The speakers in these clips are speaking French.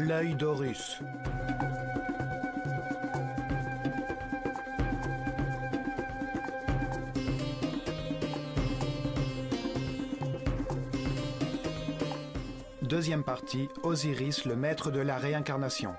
L'œil d'Horus. Deuxième partie, Osiris, le maître de la réincarnation.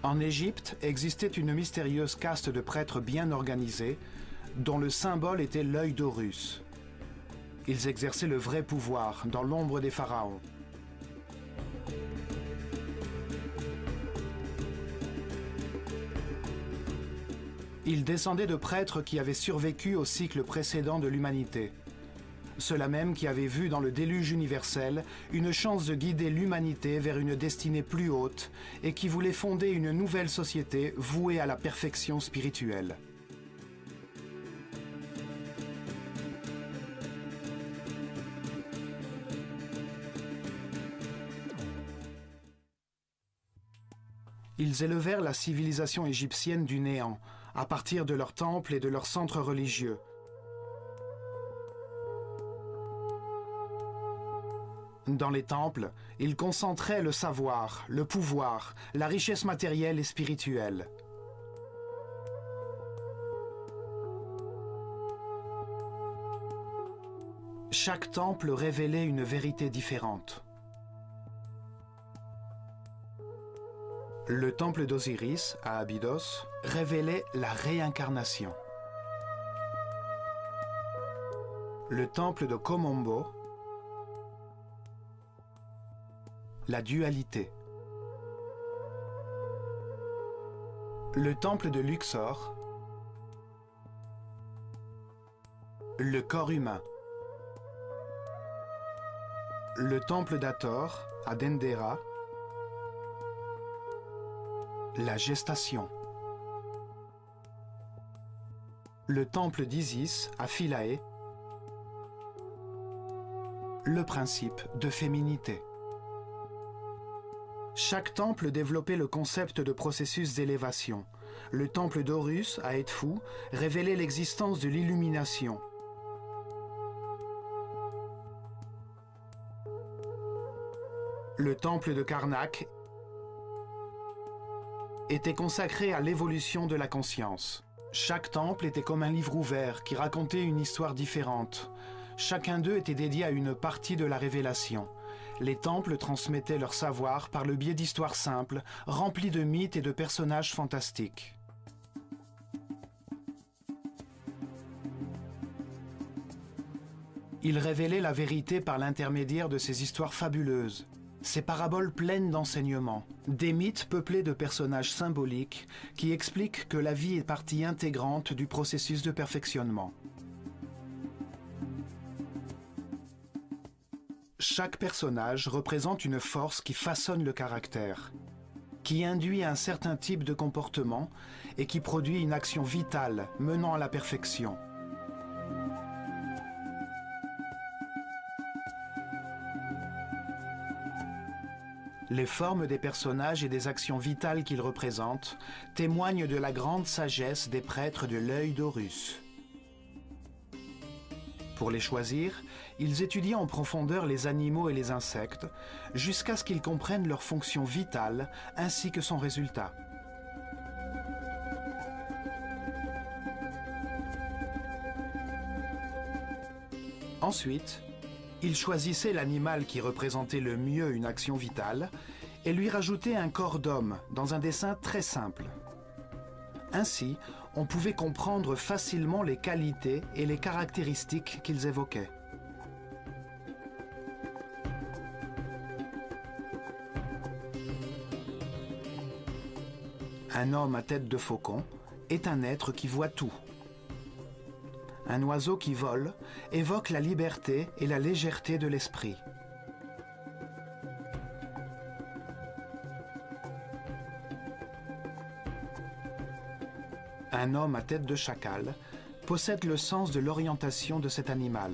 En Égypte existait une mystérieuse caste de prêtres bien organisés, dont le symbole était l'œil d'Horus. Ils exerçaient le vrai pouvoir dans l'ombre des pharaons. Ils descendaient de prêtres qui avaient survécu au cycle précédent de l'humanité. Ceux-là même qui avaient vu dans le déluge universel une chance de guider l'humanité vers une destinée plus haute et qui voulaient fonder une nouvelle société vouée à la perfection spirituelle. Ils élevèrent la civilisation égyptienne du néant, à partir de leurs temples et de leurs centres religieux. Dans les temples, ils concentraient le savoir, le pouvoir, la richesse matérielle et spirituelle. Chaque temple révélait une vérité différente. Le temple d'Osiris, à Abydos, révélait la réincarnation. Le temple de Komombo, la dualité. Le temple de Luxor, le corps humain. Le temple d'Hathor, à Dendera, la gestation. Le temple d'Isis, à Philae, le principe de féminité. Chaque temple développait le concept de processus d'élévation. Le temple d'Horus, à Edfou, révélait l'existence de l'illumination. Le temple de Karnak était consacré à l'évolution de la conscience. Chaque temple était comme un livre ouvert qui racontait une histoire différente. Chacun d'eux était dédié à une partie de la révélation. Les temples transmettaient leur savoir par le biais d'histoires simples, remplies de mythes et de personnages fantastiques. Ils révélaient la vérité par l'intermédiaire de ces histoires fabuleuses. Ces paraboles pleines d'enseignements, des mythes peuplés de personnages symboliques qui expliquent que la vie est partie intégrante du processus de perfectionnement. Chaque personnage représente une force qui façonne le caractère, qui induit un certain type de comportement et qui produit une action vitale menant à la perfection. Les formes des personnages et des actions vitales qu'ils représentent témoignent de la grande sagesse des prêtres de l'œil d'Horus. Pour les choisir, ils étudient en profondeur les animaux et les insectes, jusqu'à ce qu'ils comprennent leur fonction vitale ainsi que son résultat. Ensuite, ils choisissaient l'animal qui représentait le mieux une action vitale et lui rajoutaient un corps d'homme dans un dessin très simple. Ainsi, on pouvait comprendre facilement les qualités et les caractéristiques qu'ils évoquaient. Un homme à tête de faucon est un être qui voit tout. Un oiseau qui vole évoque la liberté et la légèreté de l'esprit. Un homme à tête de chacal possède le sens de l'orientation de cet animal.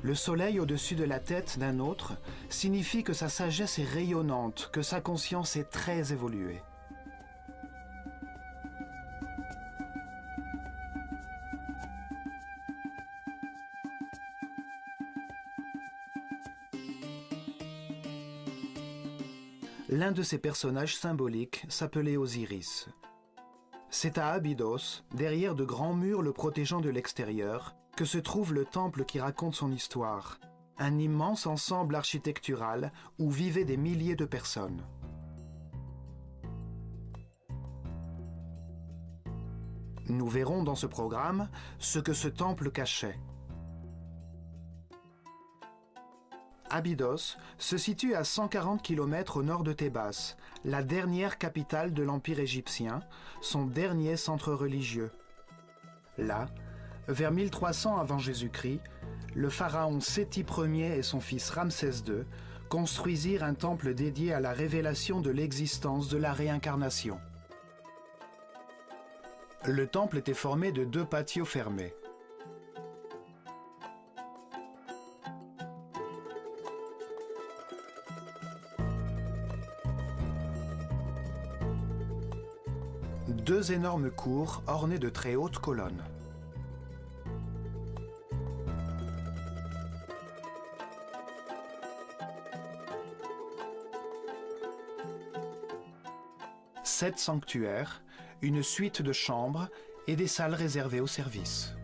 Le soleil au-dessus de la tête d'un autre signifie que sa sagesse est rayonnante, que sa conscience est très évoluée. L'un de ces personnages symboliques s'appelait Osiris. C'est à Abydos, derrière de grands murs le protégeant de l'extérieur, que se trouve le temple qui raconte son histoire, un immense ensemble architectural où vivaient des milliers de personnes. Nous verrons dans ce programme ce que ce temple cachait. Abydos se situe à 140 km au nord de Thébas, la dernière capitale de l'Empire égyptien, son dernier centre religieux. Là, vers 1300 avant Jésus-Christ, le pharaon Séti Ier et son fils Ramsès II construisirent un temple dédié à la révélation de l'existence de la réincarnation. Le temple était formé de 2 patios fermés. Deux énormes cours ornées de très hautes colonnes. Sept sanctuaires, une suite de chambres et des salles réservées au service.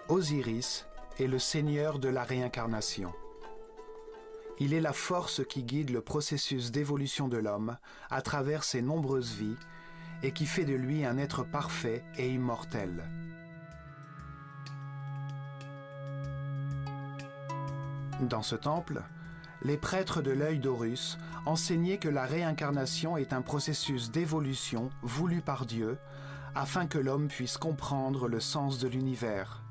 Osiris est le seigneur de la réincarnation. Il est la force qui guide le processus d'évolution de l'homme à travers ses nombreuses vies et qui fait de lui un être parfait et immortel. Dans ce temple, les prêtres de l'œil d'Horus enseignaient que la réincarnation est un processus d'évolution voulu par Dieu afin que l'homme puisse comprendre le sens de l'univers.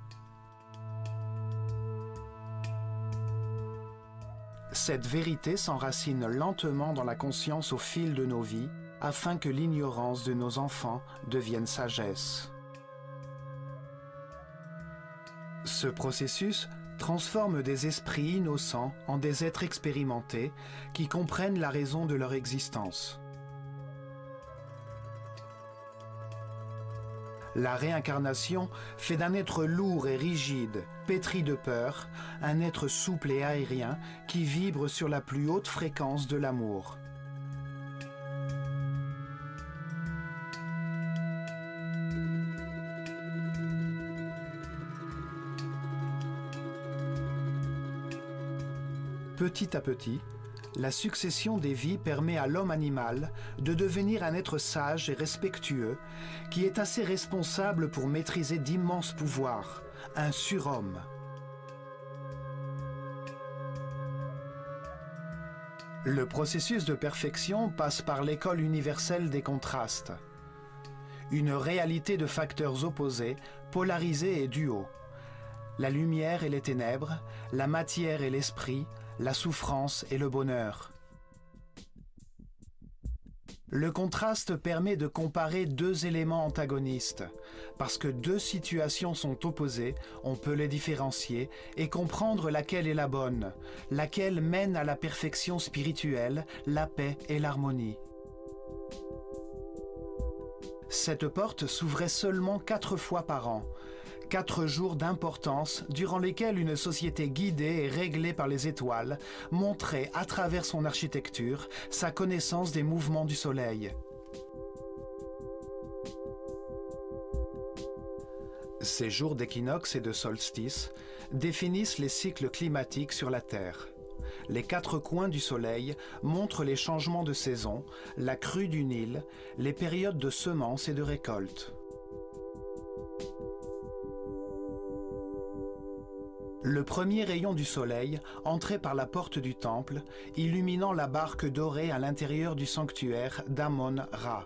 Cette vérité s'enracine lentement dans la conscience au fil de nos vies, afin que l'ignorance de nos enfants devienne sagesse. Ce processus transforme des esprits innocents en des êtres expérimentés qui comprennent la raison de leur existence. La réincarnation fait d'un être lourd et rigide, pétri de peur, un être souple et aérien qui vibre sur la plus haute fréquence de l'amour. Petit à petit, la succession des vies permet à l'homme animal de devenir un être sage et respectueux qui est assez responsable pour maîtriser d'immenses pouvoirs, un surhomme. Le processus de perfection passe par l'école universelle des contrastes. Une réalité de facteurs opposés, polarisés et duaux. La lumière et les ténèbres, la matière et l'esprit, la souffrance et le bonheur. Le contraste permet de comparer 2 éléments antagonistes. Parce que 2 situations sont opposées, on peut les différencier et comprendre laquelle est la bonne, laquelle mène à la perfection spirituelle, la paix et l'harmonie. Cette porte s'ouvrait seulement 4 fois par an. 4 jours d'importance durant lesquels une société guidée et réglée par les étoiles montrait à travers son architecture sa connaissance des mouvements du soleil. Ces jours d'équinoxe et de solstice définissent les cycles climatiques sur la Terre. Les 4 coins du soleil montrent les changements de saison, la crue du Nil, les périodes de semences et de récolte. Le premier rayon du soleil entrait par la porte du temple, illuminant la barque dorée à l'intérieur du sanctuaire d'Amon-Ra.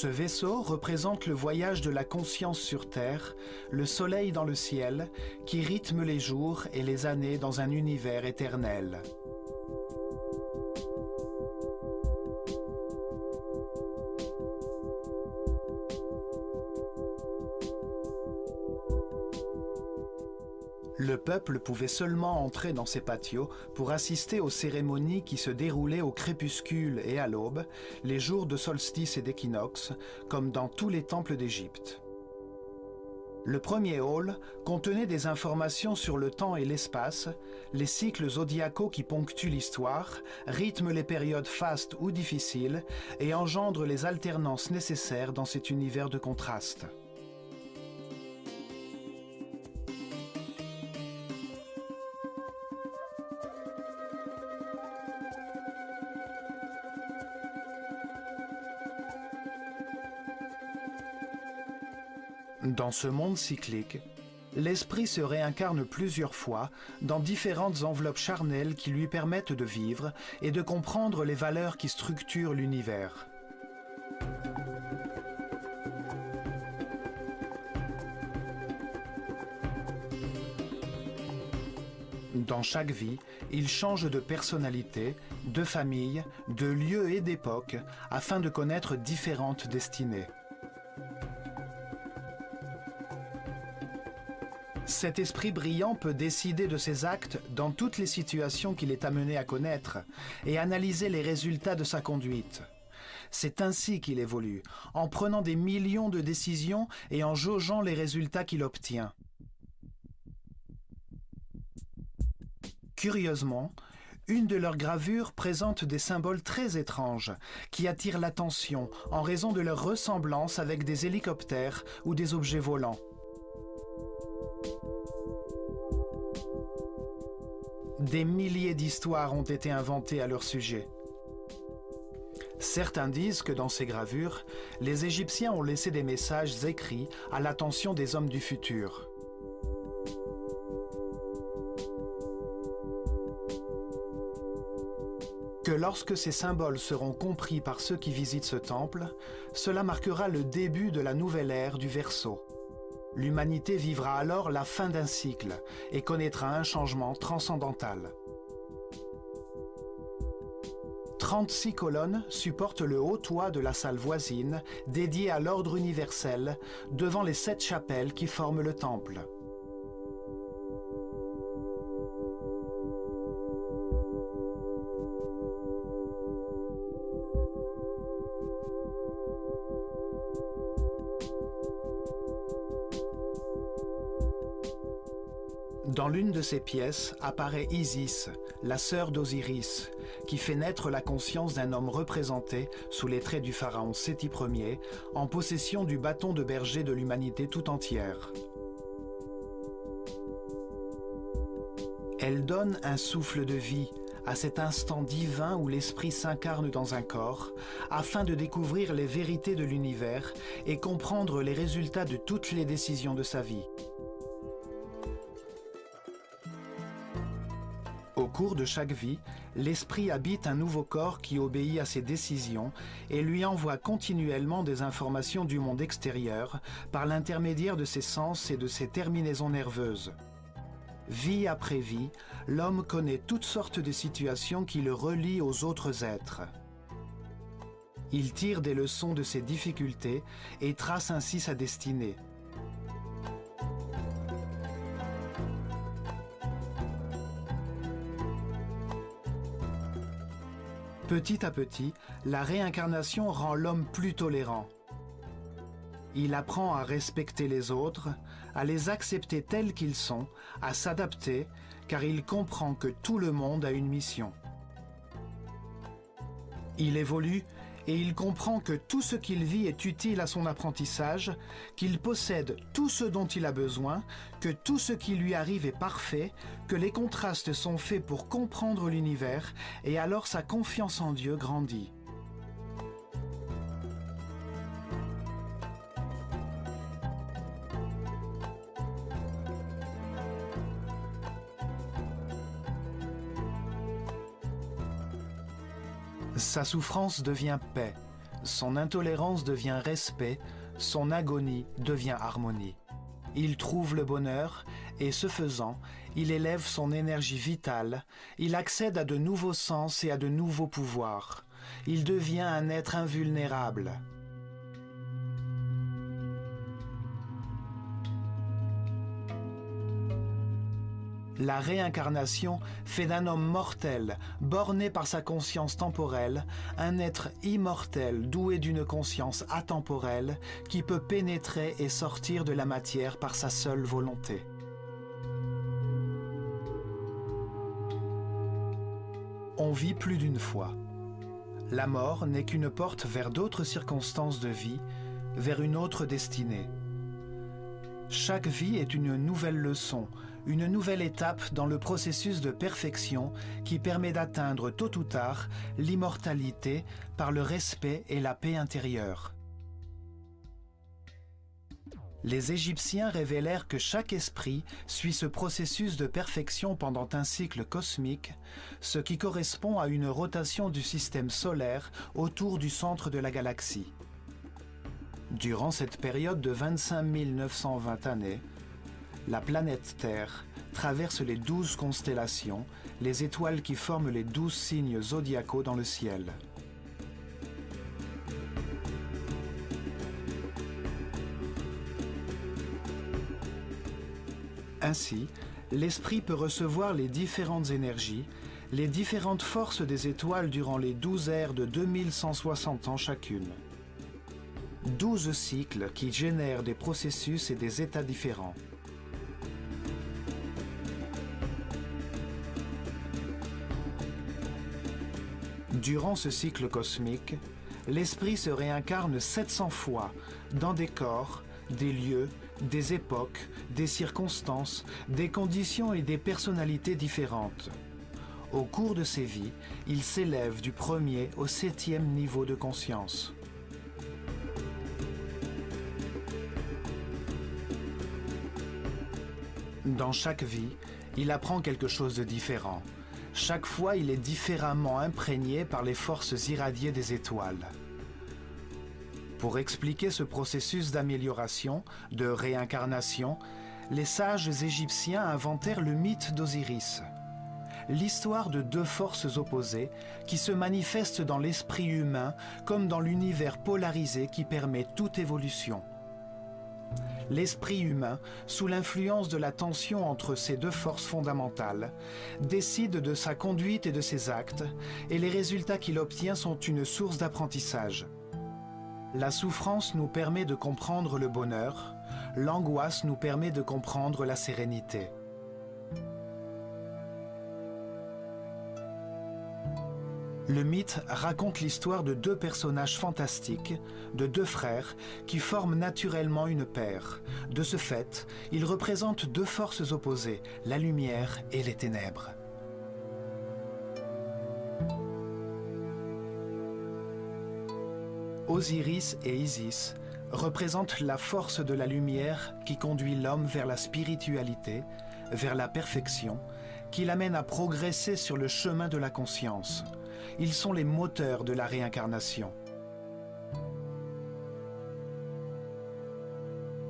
Ce vaisseau représente le voyage de la conscience sur Terre, le soleil dans le ciel, qui rythme les jours et les années dans un univers éternel. Le peuple pouvait seulement entrer dans ces patios pour assister aux cérémonies qui se déroulaient au crépuscule et à l'aube, les jours de solstice et d'équinoxe, comme dans tous les temples d'Égypte. Le premier hall contenait des informations sur le temps et l'espace, les cycles zodiacaux qui ponctuent l'histoire, rythment les périodes fastes ou difficiles et engendrent les alternances nécessaires dans cet univers de contraste. Dans ce monde cyclique, l'esprit se réincarne plusieurs fois dans différentes enveloppes charnelles qui lui permettent de vivre et de comprendre les valeurs qui structurent l'univers. Dans chaque vie, il change de personnalité, de famille, de lieu et d'époque afin de connaître différentes destinées. Cet esprit brillant peut décider de ses actes dans toutes les situations qu'il est amené à connaître et analyser les résultats de sa conduite. C'est ainsi qu'il évolue, en prenant des millions de décisions et en jaugeant les résultats qu'il obtient. Curieusement, une de leurs gravures présente des symboles très étranges qui attirent l'attention en raison de leur ressemblance avec des hélicoptères ou des objets volants. Des milliers d'histoires ont été inventées à leur sujet. Certains disent que dans ces gravures, les Égyptiens ont laissé des messages écrits à l'attention des hommes du futur. Que lorsque ces symboles seront compris par ceux qui visitent ce temple, cela marquera le début de la nouvelle ère du Verseau. L'humanité vivra alors la fin d'un cycle et connaîtra un changement transcendantal. 36 colonnes supportent le haut toit de la salle voisine, dédiée à l'ordre universel, devant les 7 chapelles qui forment le temple. Dans l'une de ces pièces apparaît Isis, la sœur d'Osiris, qui fait naître la conscience d'un homme représenté sous les traits du pharaon Séti Ier, en possession du bâton de berger de l'humanité tout entière. Elle donne un souffle de vie à cet instant divin où l'esprit s'incarne dans un corps, afin de découvrir les vérités de l'univers et comprendre les résultats de toutes les décisions de sa vie. Au cours de chaque vie, l'esprit habite un nouveau corps qui obéit à ses décisions et lui envoie continuellement des informations du monde extérieur par l'intermédiaire de ses sens et de ses terminaisons nerveuses. Vie après vie, l'homme connaît toutes sortes de situations qui le relient aux autres êtres. Il tire des leçons de ses difficultés et trace ainsi sa destinée. Petit à petit, la réincarnation rend l'homme plus tolérant. Il apprend à respecter les autres, à les accepter tels qu'ils sont, à s'adapter, car il comprend que tout le monde a une mission. Il évolue et il comprend que tout ce qu'il vit est utile à son apprentissage, qu'il possède tout ce dont il a besoin, que tout ce qui lui arrive est parfait, que les contrastes sont faits pour comprendre l'univers, et alors sa confiance en Dieu grandit. Sa souffrance devient paix, Son intolérance devient respect, son agonie devient harmonie. Il trouve le bonheur et, ce faisant, il élève son énergie vitale, il accède à de nouveaux sens et à de nouveaux pouvoirs. Il devient un être invulnérable. La réincarnation fait d'un homme mortel, borné par sa conscience temporelle, un être immortel doué d'une conscience atemporelle qui peut pénétrer et sortir de la matière par sa seule volonté. On vit plus d'une fois. La mort n'est qu'une porte vers d'autres circonstances de vie, vers une autre destinée. Chaque vie est une nouvelle leçon, une nouvelle étape dans le processus de perfection qui permet d'atteindre tôt ou tard l'immortalité par le respect et la paix intérieure. Les Égyptiens révélèrent que chaque esprit suit ce processus de perfection pendant un cycle cosmique, ce qui correspond à une rotation du système solaire autour du centre de la galaxie. Durant cette période de 25 920 années, la planète Terre traverse les 12 constellations, les étoiles qui forment les 12 signes zodiacaux dans le ciel. Ainsi, l'esprit peut recevoir les différentes énergies, les différentes forces des étoiles durant les 12 ères de 2160 ans chacune. 12 cycles qui génèrent des processus et des états différents. Durant ce cycle cosmique, l'esprit se réincarne 700 fois dans des corps, des lieux, des époques, des circonstances, des conditions et des personnalités différentes. Au cours de ces vies, il s'élève du 1er au 7e niveau de conscience. Dans chaque vie, il apprend quelque chose de différent. Chaque fois, il est différemment imprégné par les forces irradiées des étoiles. Pour expliquer ce processus d'amélioration, de réincarnation, les sages égyptiens inventèrent le mythe d'Osiris. L'histoire de deux forces opposées qui se manifestent dans l'esprit humain comme dans l'univers polarisé qui permet toute évolution. L'esprit humain, sous l'influence de la tension entre ces deux forces fondamentales, décide de sa conduite et de ses actes, et les résultats qu'il obtient sont une source d'apprentissage. La souffrance nous permet de comprendre le bonheur, l'angoisse nous permet de comprendre la sérénité. Le mythe raconte l'histoire de deux personnages fantastiques, de deux frères, qui forment naturellement une paire. De ce fait, ils représentent deux forces opposées, la lumière et les ténèbres. Osiris et Isis représentent la force de la lumière qui conduit l'homme vers la spiritualité, vers la perfection, qui l'amène à progresser sur le chemin de la conscience. Ils sont les moteurs de la réincarnation.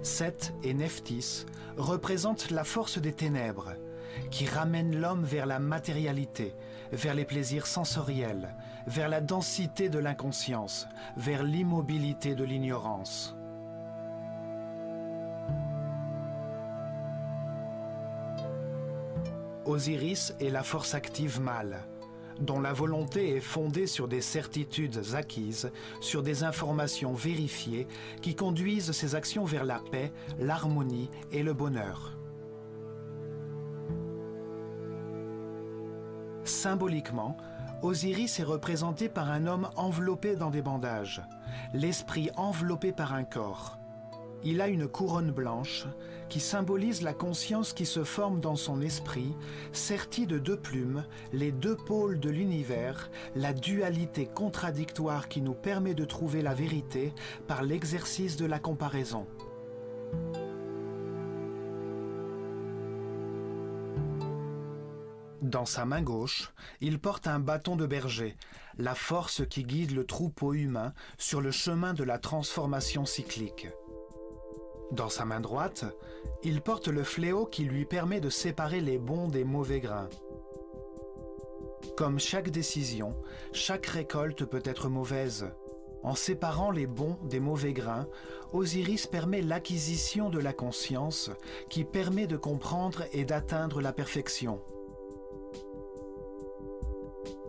Seth et Nephthys représentent la force des ténèbres, qui ramène l'homme vers la matérialité, vers les plaisirs sensoriels, vers la densité de l'inconscience, vers l'immobilité de l'ignorance. Osiris est la force active mâle, dont la volonté est fondée sur des certitudes acquises, sur des informations vérifiées qui conduisent ses actions vers la paix, l'harmonie et le bonheur. Symboliquement, Osiris est représenté par un homme enveloppé dans des bandages, l'esprit enveloppé par un corps. Il a une couronne blanche qui symbolise la conscience qui se forme dans son esprit, sertie de deux plumes, les deux pôles de l'univers, la dualité contradictoire qui nous permet de trouver la vérité par l'exercice de la comparaison. Dans sa main gauche, il porte un bâton de berger, la force qui guide le troupeau humain sur le chemin de la transformation cyclique. Dans sa main droite, il porte le fléau qui lui permet de séparer les bons des mauvais grains. Comme chaque décision, chaque récolte peut être mauvaise. En séparant les bons des mauvais grains, Osiris permet l'acquisition de la conscience qui permet de comprendre et d'atteindre la perfection.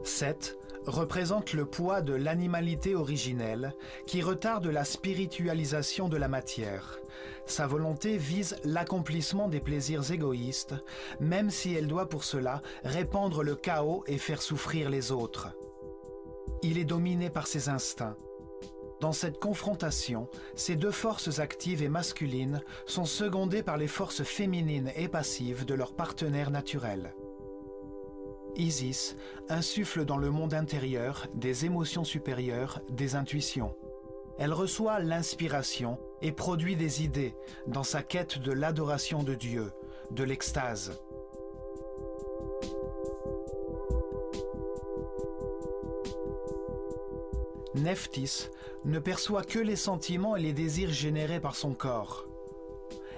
7 représente le poids de l'animalité originelle qui retarde la spiritualisation de la matière. Sa volonté vise l'accomplissement des plaisirs égoïstes, même si elle doit pour cela répandre le chaos et faire souffrir les autres. Il est dominé par ses instincts. Dans cette confrontation, ces deux forces actives et masculines sont secondées par les forces féminines et passives de leur partenaire naturel. Isis insuffle dans le monde intérieur des émotions supérieures, des intuitions. Elle reçoit l'inspiration et produit des idées dans sa quête de l'adoration de Dieu, de l'extase. Nephthys ne perçoit que les sentiments et les désirs générés par son corps.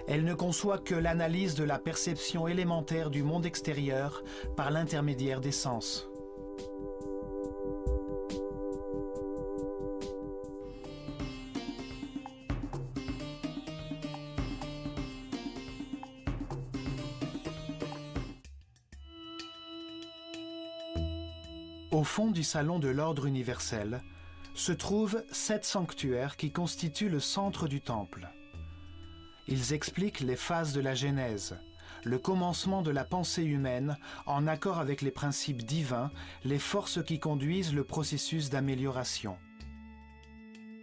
Elle ne conçoit que l'analyse de la perception élémentaire du monde extérieur par l'intermédiaire des sens. Au fond du salon de l'ordre universel se trouvent 7 sanctuaires qui constituent le centre du temple. Ils expliquent les phases de la Genèse, le commencement de la pensée humaine en accord avec les principes divins, les forces qui conduisent le processus d'amélioration.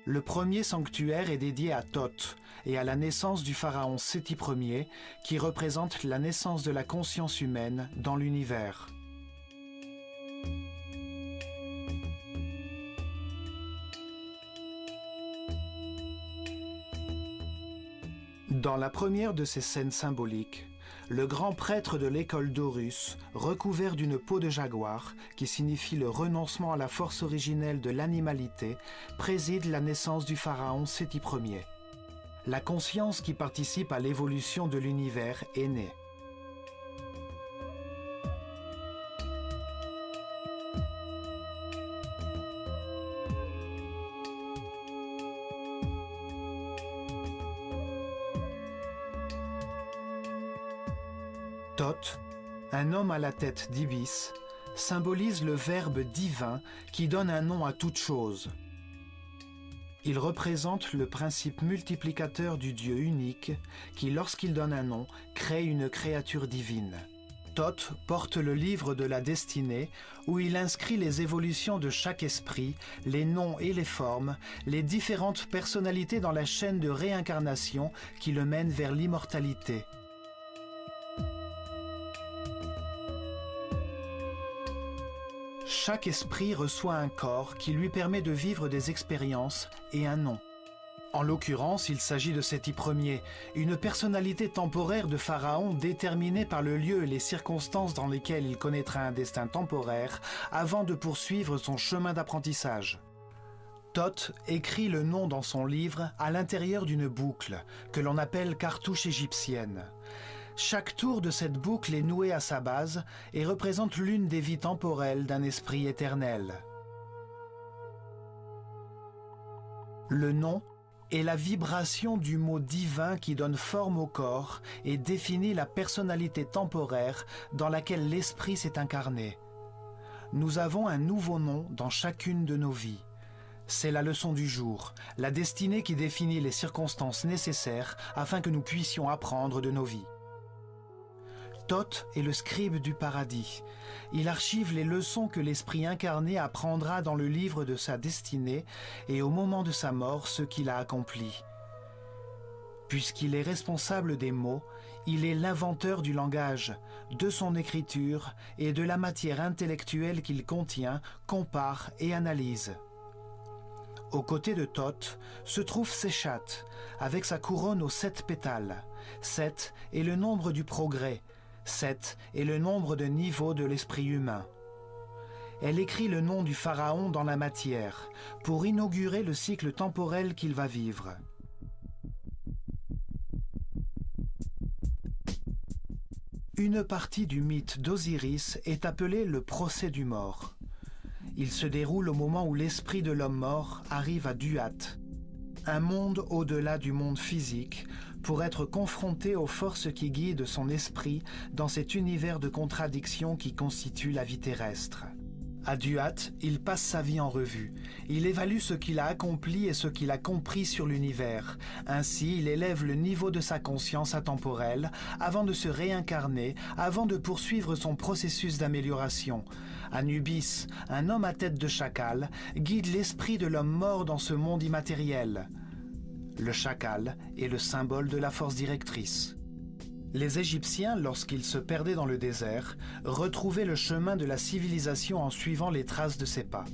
Le premier sanctuaire est dédié à Thoth et à la naissance du pharaon Séti Ier, qui représente la naissance de la conscience humaine dans l'univers. Dans la première de ces scènes symboliques, le grand prêtre de l'école d'Horus, recouvert d'une peau de jaguar, qui signifie le renoncement à la force originelle de l'animalité, préside la naissance du pharaon Séti Ier. La conscience qui participe à l'évolution de l'univers est née. Thoth, un homme à la tête d'ibis, symbolise le verbe divin qui donne un nom à toute chose. Il représente le principe multiplicateur du Dieu unique qui, lorsqu'il donne un nom, crée une créature divine. Thoth porte le livre de la destinée où il inscrit les évolutions de chaque esprit, les noms et les formes, les différentes personnalités dans la chaîne de réincarnation qui le mène vers l'immortalité. Chaque esprit reçoit un corps qui lui permet de vivre des expériences et un nom. En l'occurrence, il s'agit de Séti Ier, une personnalité temporaire de Pharaon déterminée par le lieu et les circonstances dans lesquelles il connaîtra un destin temporaire avant de poursuivre son chemin d'apprentissage. Thoth écrit le nom dans son livre à l'intérieur d'une boucle que l'on appelle cartouche égyptienne. Chaque tour de cette boucle est noué à sa base et représente l'une des vies temporelles d'un esprit éternel. Le nom est la vibration du mot divin qui donne forme au corps et définit la personnalité temporaire dans laquelle l'esprit s'est incarné. Nous avons un nouveau nom dans chacune de nos vies. C'est la leçon du jour, la destinée qui définit les circonstances nécessaires afin que nous puissions apprendre de nos vies. Thoth est le scribe du paradis. Il archive les leçons que l'esprit incarné apprendra dans le livre de sa destinée et au moment de sa mort ce qu'il a accompli. Puisqu'il est responsable des mots, il est l'inventeur du langage, de son écriture et de la matière intellectuelle qu'il contient, compare et analyse. Aux côtés de Thoth se trouve Séchat, avec sa couronne aux 7 pétales. 7 est le nombre du progrès. 7 est le nombre de niveaux de l'esprit humain. Elle écrit le nom du pharaon dans la matière pour inaugurer le cycle temporel qu'il va vivre. Une partie du mythe d'Osiris est appelée le procès du mort. Il se déroule au moment où l'esprit de l'homme mort arrive à Duat, un monde au-delà du monde physique, pour être confronté aux forces qui guident son esprit dans cet univers de contradictions qui constitue la vie terrestre. À Duat, il passe sa vie en revue. Il évalue ce qu'il a accompli et ce qu'il a compris sur l'univers. Ainsi, il élève le niveau de sa conscience atemporelle avant de se réincarner, avant de poursuivre son processus d'amélioration. Anubis, un homme à tête de chacal, guide l'esprit de l'homme mort dans ce monde immatériel. Le chacal est le symbole de la force directrice. Les Égyptiens, lorsqu'ils se perdaient dans le désert, retrouvaient le chemin de la civilisation en suivant les traces de ses pas.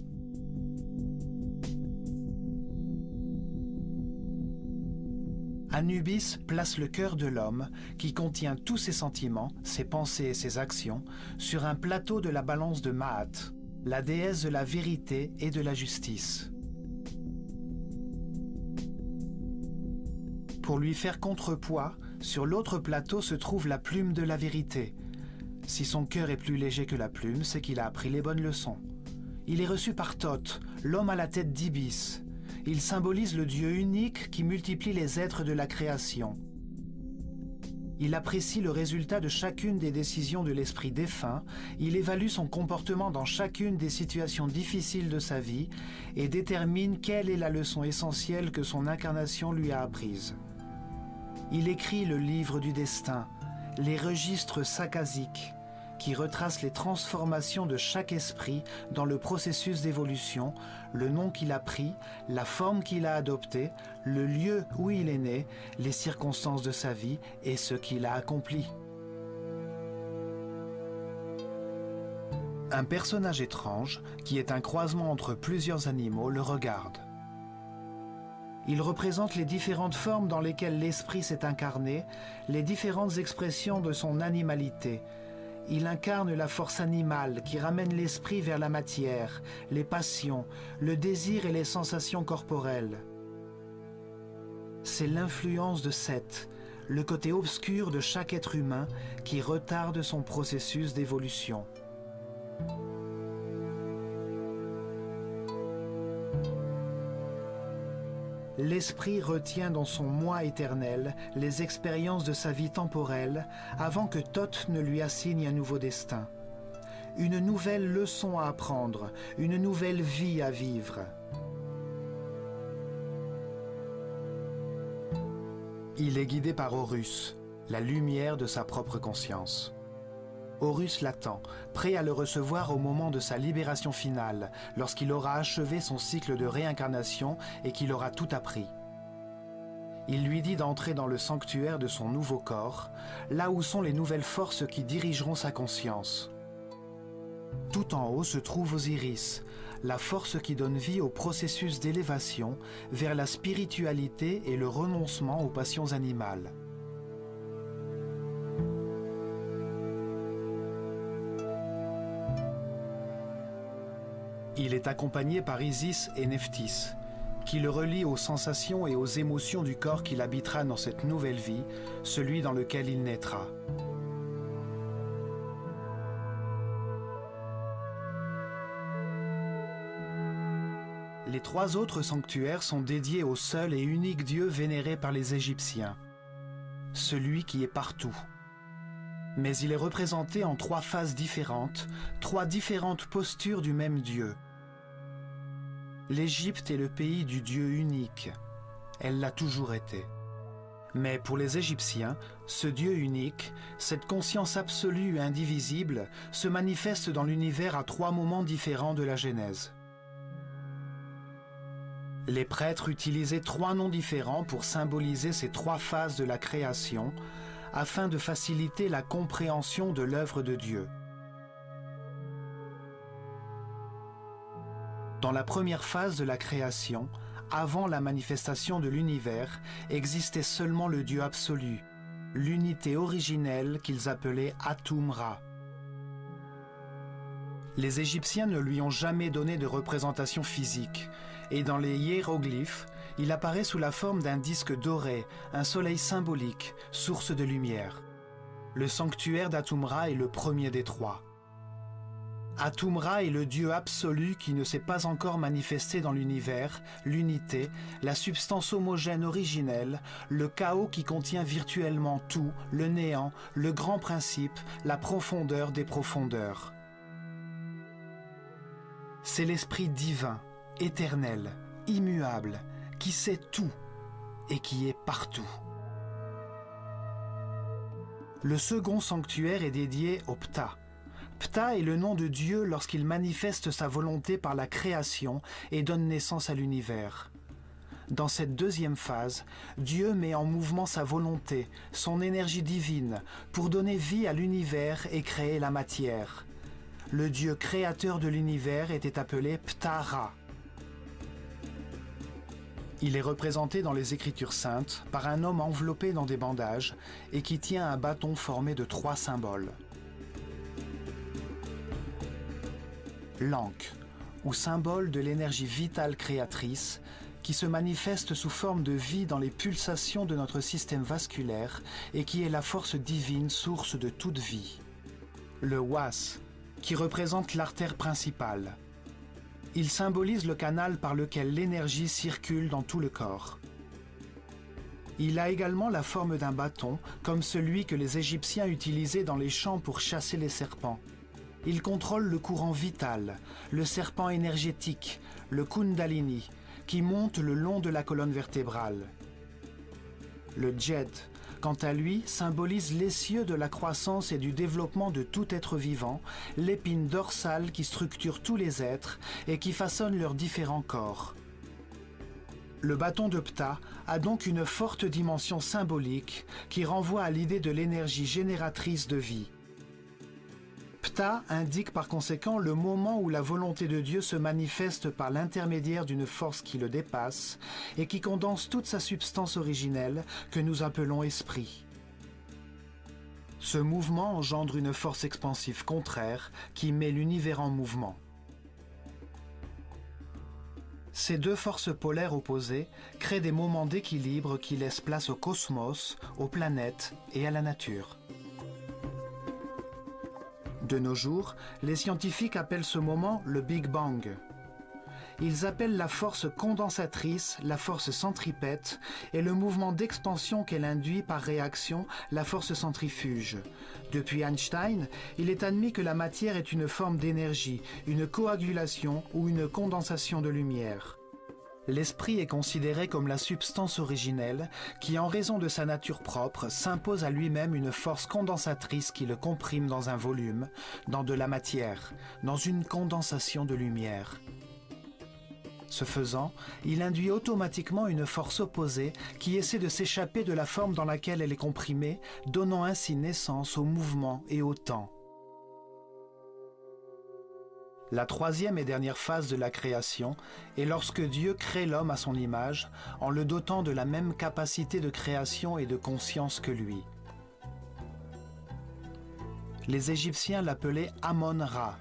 Anubis place le cœur de l'homme, qui contient tous ses sentiments, ses pensées et ses actions, sur un plateau de la balance de Maat, la déesse de la vérité et de la justice. Pour lui faire contrepoids, sur l'autre plateau se trouve la plume de la vérité. Si son cœur est plus léger que la plume, c'est qu'il a appris les bonnes leçons. Il est reçu par Thoth, l'homme à la tête d'Ibis. Il symbolise le Dieu unique qui multiplie les êtres de la création. Il apprécie le résultat de chacune des décisions de l'esprit défunt, il évalue son comportement dans chacune des situations difficiles de sa vie et détermine quelle est la leçon essentielle que son incarnation lui a apprise. Il écrit le livre du destin, les registres sakkasiques, qui retracent les transformations de chaque esprit dans le processus d'évolution, le nom qu'il a pris, la forme qu'il a adoptée, le lieu où il est né, les circonstances de sa vie et ce qu'il a accompli. Un personnage étrange, qui est un croisement entre plusieurs animaux, le regarde. Il représente les différentes formes dans lesquelles l'esprit s'est incarné, les différentes expressions de son animalité. Il incarne la force animale qui ramène l'esprit vers la matière, les passions, le désir et les sensations corporelles. C'est l'influence de Seth, le côté obscur de chaque être humain qui retarde son processus d'évolution. L'esprit retient dans son moi éternel les expériences de sa vie temporelle avant que Thoth ne lui assigne un nouveau destin. Une nouvelle leçon à apprendre, une nouvelle vie à vivre. Il est guidé par Horus, la lumière de sa propre conscience. Horus l'attend, prêt à le recevoir au moment de sa libération finale, lorsqu'il aura achevé son cycle de réincarnation et qu'il aura tout appris. Il lui dit d'entrer dans le sanctuaire de son nouveau corps, là où sont les nouvelles forces qui dirigeront sa conscience. Tout en haut se trouve Osiris, la force qui donne vie au processus d'élévation vers la spiritualité et le renoncement aux passions animales. Il est accompagné par Isis et Nephthys, qui le relient aux sensations et aux émotions du corps qu'il habitera dans cette nouvelle vie, celui dans lequel il naîtra. Les trois autres sanctuaires sont dédiés au seul et unique Dieu vénéré par les Égyptiens, celui qui est partout. Mais il est représenté en trois phases différentes, trois différentes postures du même Dieu. L'Égypte est le pays du Dieu unique. Elle l'a toujours été. Mais pour les Égyptiens, ce Dieu unique, cette conscience absolue et indivisible, se manifeste dans l'univers à trois moments différents de la Genèse. Les prêtres utilisaient trois noms différents pour symboliser ces trois phases de la création, afin de faciliter la compréhension de l'œuvre de Dieu. Dans la première phase de la création, avant la manifestation de l'univers, existait seulement le Dieu absolu, l'unité originelle qu'ils appelaient Atum-Ra. Les Égyptiens ne lui ont jamais donné de représentation physique, et dans les hiéroglyphes, il apparaît sous la forme d'un disque doré, un soleil symbolique, source de lumière. Le sanctuaire d'Atum-Ra est le premier des trois. Atum-Ra est le Dieu absolu qui ne s'est pas encore manifesté dans l'univers, l'unité, la substance homogène originelle, le chaos qui contient virtuellement tout, le néant, le grand principe, la profondeur des profondeurs. C'est l'esprit divin, éternel, immuable, qui sait tout et qui est partout. Le second sanctuaire est dédié au Ptah. Ptah est le nom de Dieu lorsqu'il manifeste sa volonté par la création et donne naissance à l'univers. Dans cette deuxième phase, Dieu met en mouvement sa volonté, son énergie divine, pour donner vie à l'univers et créer la matière. Le Dieu créateur de l'univers était appelé Ptah-Ra. Il est représenté dans les Écritures saintes par un homme enveloppé dans des bandages et qui tient un bâton formé de 3 symboles. L'Ankh, ou symbole de l'énergie vitale créatrice, qui se manifeste sous forme de vie dans les pulsations de notre système vasculaire et qui est la force divine source de toute vie. Le Was, qui représente l'artère principale. Il symbolise le canal par lequel l'énergie circule dans tout le corps. Il a également la forme d'un bâton, comme celui que les Égyptiens utilisaient dans les champs pour chasser les serpents. Il contrôle le courant vital, le serpent énergétique, le Kundalini, qui monte le long de la colonne vertébrale. Le Djed, quant à lui, symbolise l'essieu de la croissance et du développement de tout être vivant, l'épine dorsale qui structure tous les êtres et qui façonne leurs différents corps. Le bâton de Ptah a donc une forte dimension symbolique qui renvoie à l'idée de l'énergie génératrice de vie. Ptah indique par conséquent le moment où la volonté de Dieu se manifeste par l'intermédiaire d'une force qui le dépasse et qui condense toute sa substance originelle que nous appelons esprit. Ce mouvement engendre une force expansive contraire qui met l'univers en mouvement. Ces deux forces polaires opposées créent des moments d'équilibre qui laissent place au cosmos, aux planètes et à la nature. De nos jours, les scientifiques appellent ce moment le Big Bang. Ils appellent la force condensatrice la force centripète et le mouvement d'expansion qu'elle induit par réaction la force centrifuge. Depuis Einstein, il est admis que la matière est une forme d'énergie, une coagulation ou une condensation de lumière. L'esprit est considéré comme la substance originelle qui, en raison de sa nature propre, s'impose à lui-même une force condensatrice qui le comprime dans un volume, dans de la matière, dans une condensation de lumière. Ce faisant, il induit automatiquement une force opposée qui essaie de s'échapper de la forme dans laquelle elle est comprimée, donnant ainsi naissance au mouvement et au temps. La troisième et dernière phase de la création est lorsque Dieu crée l'homme à son image, en le dotant de la même capacité de création et de conscience que lui. Les Égyptiens l'appelaient Amon-Ra.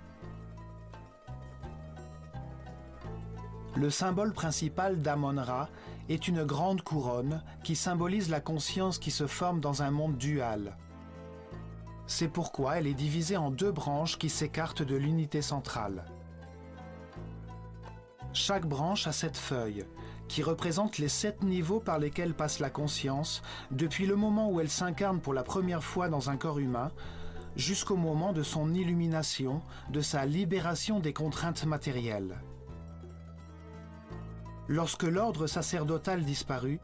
Le symbole principal d'Amon-Ra est une grande couronne qui symbolise la conscience qui se forme dans un monde dual. C'est pourquoi elle est divisée en 2 branches qui s'écartent de l'unité centrale. Chaque branche a 7 feuilles, qui représentent les 7 niveaux par lesquels passe la conscience, depuis le moment où elle s'incarne pour la première fois dans un corps humain, jusqu'au moment de son illumination, de sa libération des contraintes matérielles. Lorsque l'ordre sacerdotal disparut,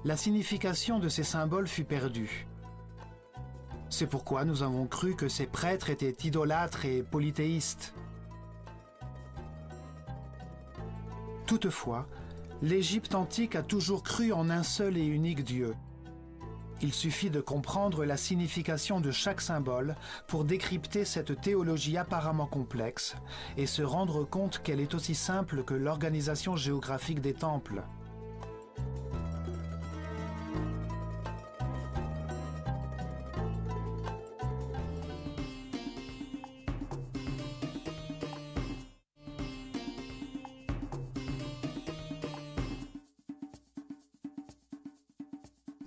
la signification de ces symboles fut perdue. C'est pourquoi nous avons cru que ces prêtres étaient idolâtres et polythéistes. Toutefois, l'Égypte antique a toujours cru en un seul et unique Dieu. Il suffit de comprendre la signification de chaque symbole pour décrypter cette théologie apparemment complexe et se rendre compte qu'elle est aussi simple que l'organisation géographique des temples.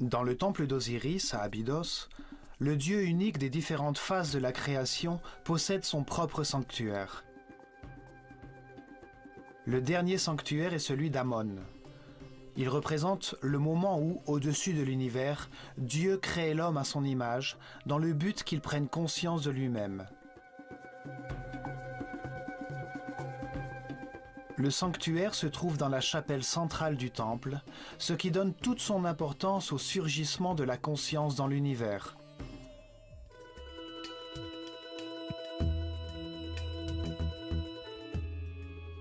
Dans le temple d'Osiris, à Abydos, le dieu unique des différentes phases de la création possède son propre sanctuaire. Le dernier sanctuaire est celui d'Amon. Il représente le moment où, au-dessus de l'univers, Dieu crée l'homme à son image, dans le but qu'il prenne conscience de lui-même. Le sanctuaire se trouve dans la chapelle centrale du temple, ce qui donne toute son importance au surgissement de la conscience dans l'univers.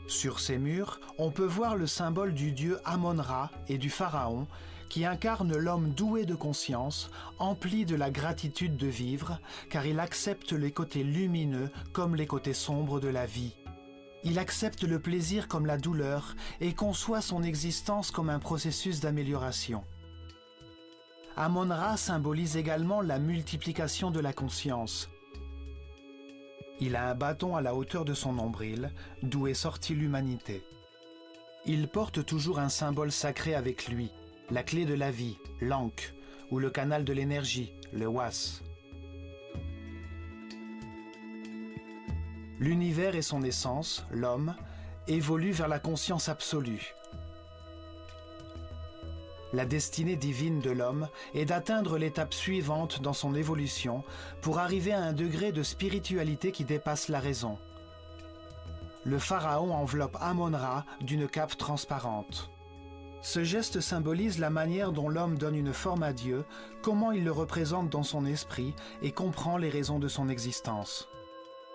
Sur ces murs, on peut voir le symbole du dieu Amon-Ra et du pharaon, qui incarne l'homme doué de conscience, empli de la gratitude de vivre, car il accepte les côtés lumineux comme les côtés sombres de la vie. Il accepte le plaisir comme la douleur et conçoit son existence comme un processus d'amélioration. Amon-Ra symbolise également la multiplication de la conscience. Il a un bâton à la hauteur de son nombril, d'où est sortie l'humanité. Il porte toujours un symbole sacré avec lui, la clé de la vie, l'Ankh, ou le canal de l'énergie, le Was. L'univers et son essence, l'homme, évoluent vers la conscience absolue. La destinée divine de l'homme est d'atteindre l'étape suivante dans son évolution pour arriver à un degré de spiritualité qui dépasse la raison. Le pharaon enveloppe Amon-Ra d'une cape transparente. Ce geste symbolise la manière dont l'homme donne une forme à Dieu, comment il le représente dans son esprit et comprend les raisons de son existence.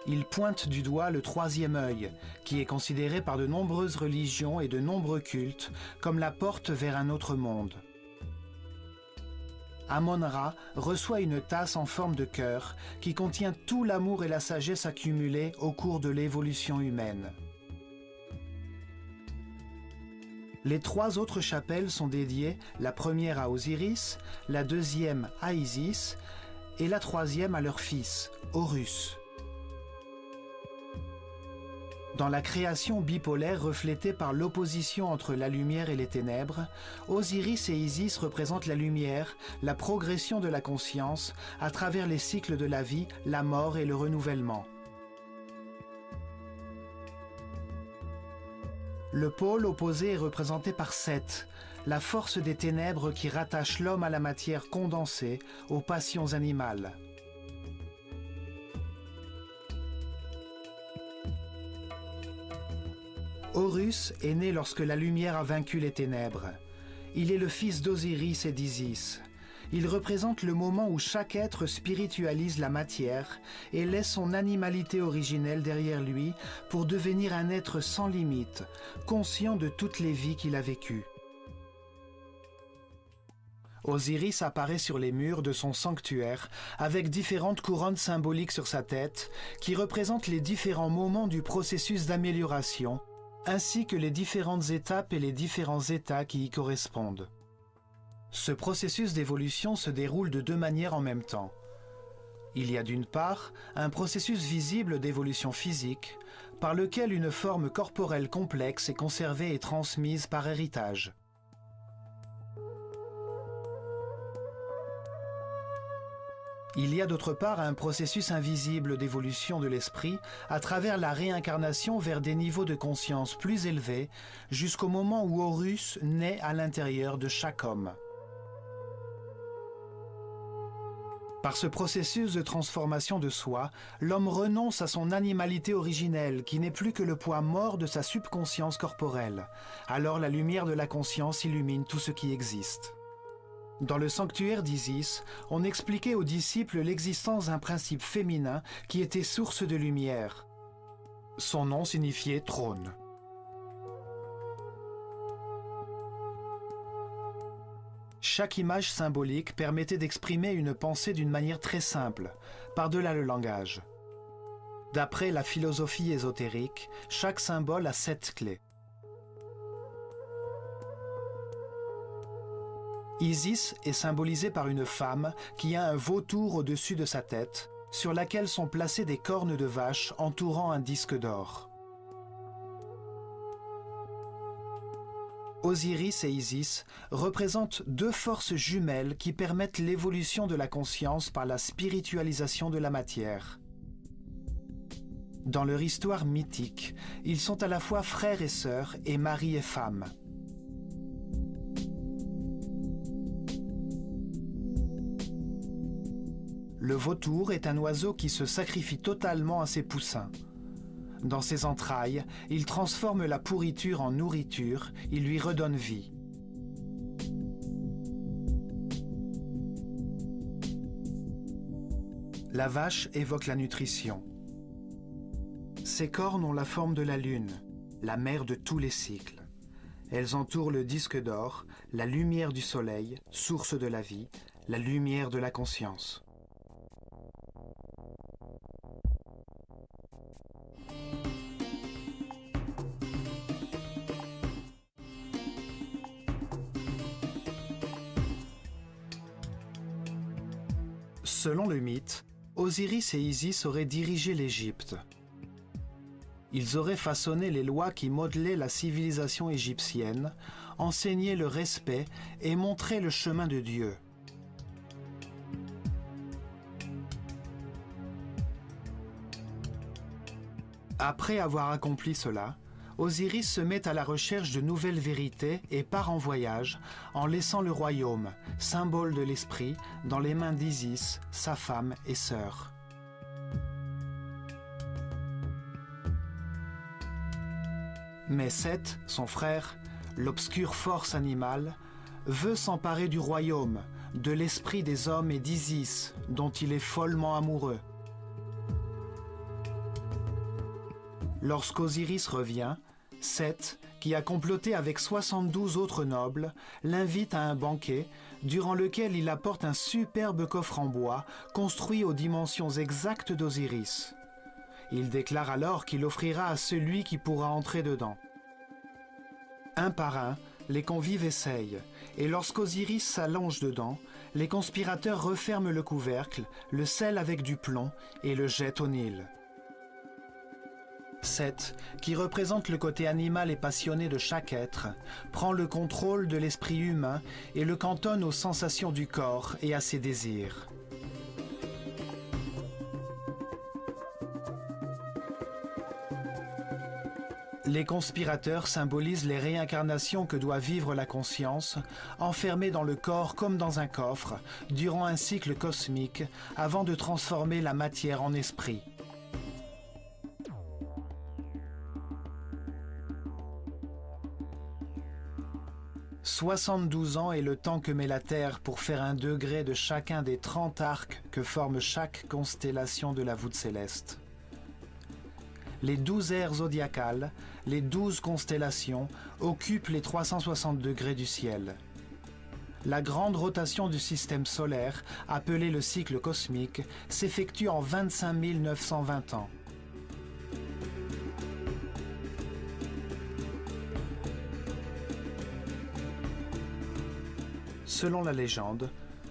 Il pointe du doigt le troisième œil, qui est considéré par de nombreuses religions et de nombreux cultes comme la porte vers un autre monde. Amon-Ra reçoit une tasse en forme de cœur qui contient tout l'amour et la sagesse accumulés au cours de l'évolution humaine. Les trois autres chapelles sont dédiées, la première à Osiris, la deuxième à Isis et la troisième à leur fils, Horus. Dans la création bipolaire reflétée par l'opposition entre la lumière et les ténèbres, Osiris et Isis représentent la lumière, la progression de la conscience à travers les cycles de la vie, la mort et le renouvellement. Le pôle opposé est représenté par Seth, la force des ténèbres qui rattache l'homme à la matière condensée, aux passions animales. Horus est né lorsque la lumière a vaincu les ténèbres. Il est le fils d'Osiris et d'Isis. Il représente le moment où chaque être spiritualise la matière et laisse son animalité originelle derrière lui pour devenir un être sans limite, conscient de toutes les vies qu'il a vécues. Osiris apparaît sur les murs de son sanctuaire avec différentes couronnes symboliques sur sa tête qui représentent les différents moments du processus d'amélioration, ainsi que les différentes étapes et les différents états qui y correspondent. Ce processus d'évolution se déroule de deux manières en même temps. Il y a d'une part un processus visible d'évolution physique, par lequel une forme corporelle complexe est conservée et transmise par héritage. Il y a d'autre part un processus invisible d'évolution de l'esprit à travers la réincarnation vers des niveaux de conscience plus élevés jusqu'au moment où Horus naît à l'intérieur de chaque homme. Par ce processus de transformation de soi, l'homme renonce à son animalité originelle qui n'est plus que le poids mort de sa subconscience corporelle. Alors la lumière de la conscience illumine tout ce qui existe. Dans le sanctuaire d'Isis, on expliquait aux disciples l'existence d'un principe féminin qui était source de lumière. Son nom signifiait trône. Chaque image symbolique permettait d'exprimer une pensée d'une manière très simple, par-delà le langage. D'après la philosophie ésotérique, chaque symbole a 7 clés. Isis est symbolisée par une femme qui a un vautour au-dessus de sa tête, sur laquelle sont placées des cornes de vache entourant un disque d'or. Osiris et Isis représentent deux forces jumelles qui permettent l'évolution de la conscience par la spiritualisation de la matière. Dans leur histoire mythique, ils sont à la fois frères et sœurs et mari et femme. Le vautour est un oiseau qui se sacrifie totalement à ses poussins. Dans ses entrailles, il transforme la pourriture en nourriture, il lui redonne vie. La vache évoque la nutrition. Ses cornes ont la forme de la lune, la mère de tous les cycles. Elles entourent le disque d'or, la lumière du soleil, source de la vie, la lumière de la conscience. Selon le mythe, Osiris et Isis auraient dirigé l'Égypte. Ils auraient façonné les lois qui modelaient la civilisation égyptienne, enseigné le respect et montré le chemin de Dieu. Après avoir accompli cela, Osiris se met à la recherche de nouvelles vérités et part en voyage en laissant le royaume, symbole de l'esprit, dans les mains d'Isis, sa femme et sœur. Mais Seth, son frère, l'obscure force animale, veut s'emparer du royaume, de l'esprit des hommes et d'Isis, dont il est follement amoureux. Lorsqu'Osiris revient, Seth, qui a comploté avec 72 autres nobles, l'invite à un banquet durant lequel il apporte un superbe coffre en bois construit aux dimensions exactes d'Osiris. Il déclare alors qu'il offrira à celui qui pourra entrer dedans. Un par un, les convives essayent, et lorsqu'Osiris s'allonge dedans, les conspirateurs referment le couvercle, le scellent avec du plomb et le jettent au Nil. Seth, qui représente le côté animal et passionné de chaque être, prend le contrôle de l'esprit humain et le cantonne aux sensations du corps et à ses désirs. Les conspirateurs symbolisent les réincarnations que doit vivre la conscience, enfermée dans le corps comme dans un coffre, durant un cycle cosmique, avant de transformer la matière en esprit. 72 ans est le temps que met la Terre pour faire un degré de chacun des 30 arcs que forme chaque constellation de la voûte céleste. Les 12 aires zodiacales, les 12 constellations, occupent les 360 degrés du ciel. La grande rotation du système solaire, appelée le cycle cosmique, s'effectue en 25 920 ans. Selon la légende,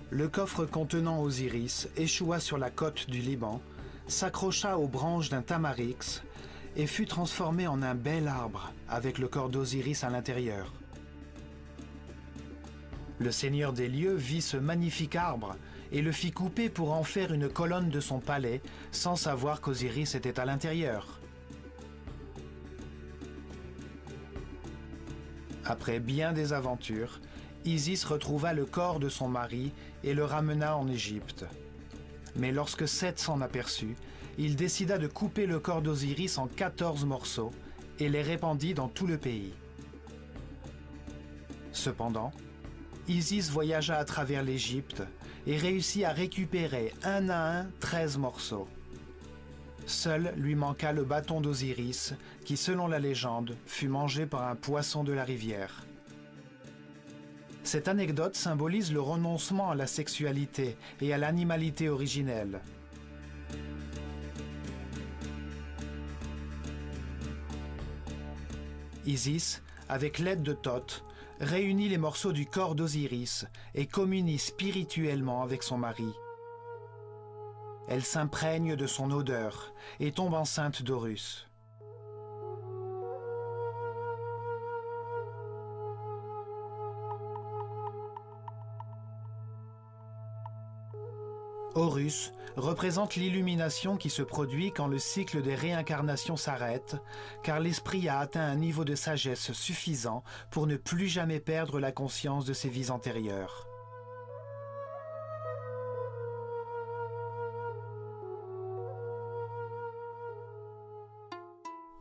le coffre contenant Osiris échoua sur la côte du Liban, s'accrocha aux branches d'un tamarix et fut transformé en un bel arbre avec le corps d'Osiris à l'intérieur. Le seigneur des lieux vit ce magnifique arbre et le fit couper pour en faire une colonne de son palais sans savoir qu'Osiris était à l'intérieur. Après bien des aventures, Isis retrouva le corps de son mari et le ramena en Égypte. Mais lorsque Seth s'en aperçut, il décida de couper le corps d'Osiris en 14 morceaux et les répandit dans tout le pays. Cependant, Isis voyagea à travers l'Égypte et réussit à récupérer un à un 13 morceaux. Seul lui manqua le bâton d'Osiris qui, selon la légende, fut mangé par un poisson de la rivière. Cette anecdote symbolise le renoncement à la sexualité et à l'animalité originelle. Isis, avec l'aide de Thoth, réunit les morceaux du corps d'Osiris et communie spirituellement avec son mari. Elle s'imprègne de son odeur et tombe enceinte d'Horus. Horus représente l'illumination qui se produit quand le cycle des réincarnations s'arrête, car l'esprit a atteint un niveau de sagesse suffisant pour ne plus jamais perdre la conscience de ses vies antérieures.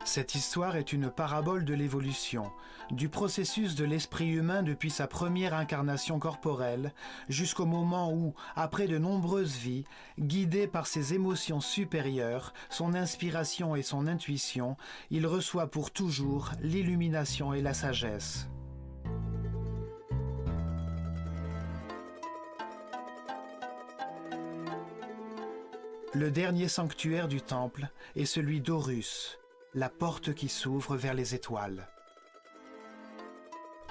Cette histoire est une parabole de l'évolution, du processus de l'esprit humain depuis sa première incarnation corporelle jusqu'au moment où, après de nombreuses vies, guidé par ses émotions supérieures, son inspiration et son intuition, il reçoit pour toujours l'illumination et la sagesse. Le dernier sanctuaire du temple est celui d'Horus, la porte qui s'ouvre vers les étoiles.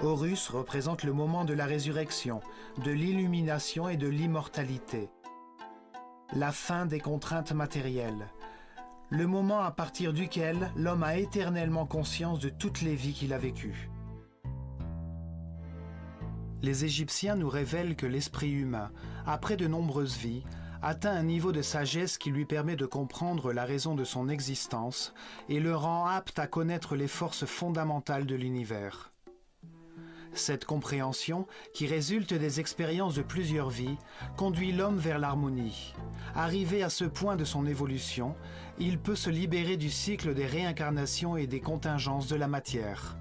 Horus représente le moment de la résurrection, de l'illumination et de l'immortalité. La fin des contraintes matérielles. Le moment à partir duquel l'homme a éternellement conscience de toutes les vies qu'il a vécues. Les Égyptiens nous révèlent que l'esprit humain, après de nombreuses vies, atteint un niveau de sagesse qui lui permet de comprendre la raison de son existence et le rend apte à connaître les forces fondamentales de l'univers. Cette compréhension, qui résulte des expériences de plusieurs vies, conduit l'homme vers l'harmonie. Arrivé à ce point de son évolution, il peut se libérer du cycle des réincarnations et des contingences de la matière.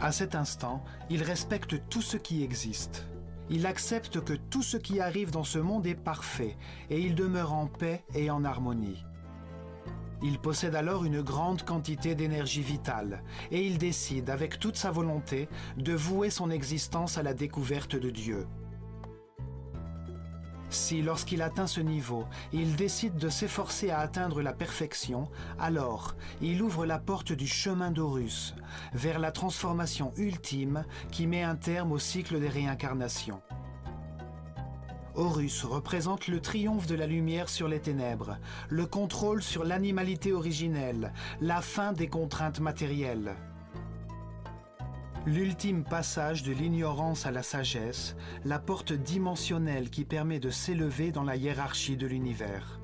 À cet instant, il respecte tout ce qui existe. Il accepte que tout ce qui arrive dans ce monde est parfait et il demeure en paix et en harmonie. Il possède alors une grande quantité d'énergie vitale et il décide avec toute sa volonté de vouer son existence à la découverte de Dieu. Si, lorsqu'il atteint ce niveau, il décide de s'efforcer à atteindre la perfection, alors il ouvre la porte du chemin d'Horus, vers la transformation ultime qui met un terme au cycle des réincarnations. Horus représente le triomphe de la lumière sur les ténèbres, le contrôle sur l'animalité originelle, la fin des contraintes matérielles. L'ultime passage de l'ignorance à la sagesse, la porte dimensionnelle qui permet de s'élever dans la hiérarchie de l'univers.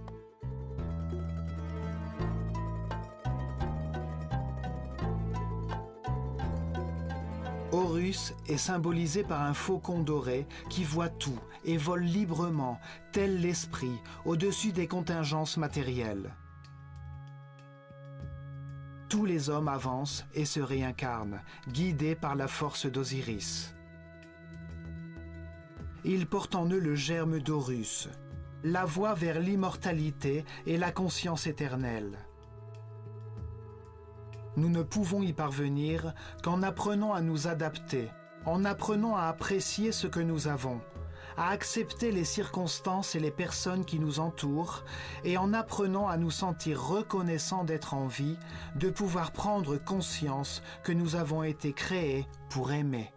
Horus est symbolisé par un faucon doré qui voit tout et vole librement, tel l'esprit, au-dessus des contingences matérielles. Tous les hommes avancent et se réincarnent, guidés par la force d'Osiris. Ils portent en eux le germe d'Horus, la voie vers l'immortalité et la conscience éternelle. Nous ne pouvons y parvenir qu'en apprenant à nous adapter, en apprenant à apprécier ce que nous avons, à accepter les circonstances et les personnes qui nous entourent et en apprenant à nous sentir reconnaissants d'être en vie, de pouvoir prendre conscience que nous avons été créés pour aimer.